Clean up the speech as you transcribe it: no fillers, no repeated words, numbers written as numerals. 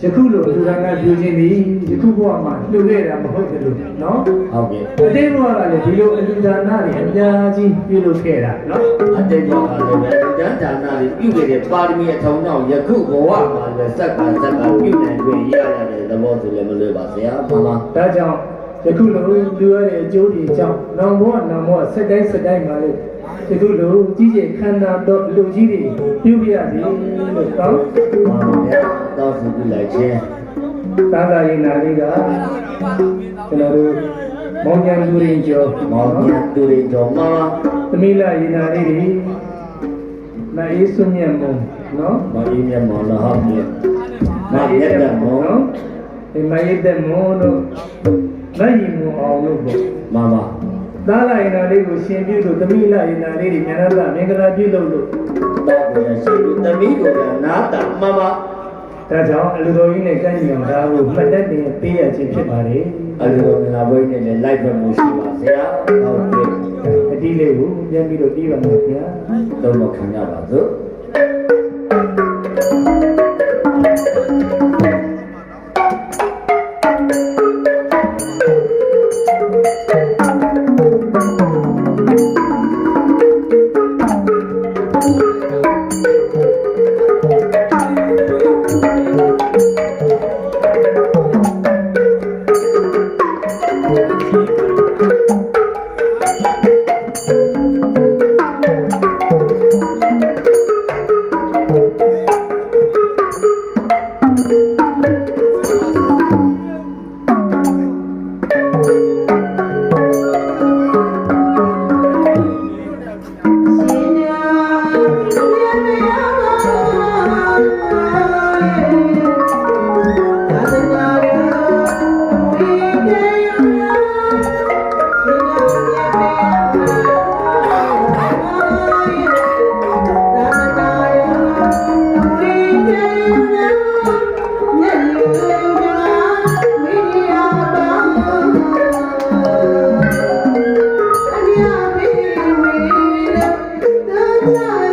ယခုလိုလူတိုင်းကပြုခြင်းသည်ယခုဘဝမှာလှူခဲ့တာမဟုတ်တယ်လို့နော်ဟုတ်ကဲ့အတိတ်ဘဝကလည်းဒီလိုအလူဒါနတွေအများကြီးပြုလုပ်ခဲ့တာနော်အတိတ်ဘဝကလည်းပဲဉာဏ်ဒါနတွေပြုခဲ့တဲ့ပါရမီအထောင်ကြောင့်ယခုဘဝမှာလည်းစက္ကပြုနိုင်ခွင့်ရရတဲ့သဘောဆိုလည်းမလွယ်ပါဆရာမှန်ပါဒါကြောင့်ယခုလိုလူရတဲ့အကျိုးတွေကြောင့်နောင်ဘဝစက်တိုင်းမှာလေယခုလိုကြီးကျယ်ခမ်းနားသောလူကြီးတွေပြုပြရစီလို့တောင်းပါဗျာတောင်းဆိုပြလိုက်ခြင်းသာသာရင်နာလေးကကျွန်တော်တို့မောင်ညာသူရင်ကျော်မှန်ပါသမီးလာရင်နာလေးတွေမအေးစွမြတ်မုံနော်မအေးမြတ်မုံလားဟုတ်ပြီမအေးတဲ့မုံနော်ဒီမအေးတဲ့မုံတို့လက်ရင်မုံအောင်လို့ပေါ့မှန်ပါသားလာရင်နာလေးကိုရှင်ပြုလို့သမီးလာရင်နာလေးတွေဉာဏ်သာမင်္ဂလာပြုလို့တော့ပြန်ရှင်ပြုသမီးကိုနားတာမှန်ပါဒါကြောင့်အလူတော်ကြီးနဲ့ကန့်ညီအောင်ဒါကိုမှတ်တတ်တင်ပေးရခြင်းဖြစ်ပါတယ်အလူတော်ငါဘိုးနဲ့လည်းလိုက်ပဲမှုရှိပါဆရာဟုတ်ကဲ့အတီးလေးကိုပြန်ပြီးတော့ပြီးပါမယ်ခင်ဗျာတော့မခံရပါစို့Yeah.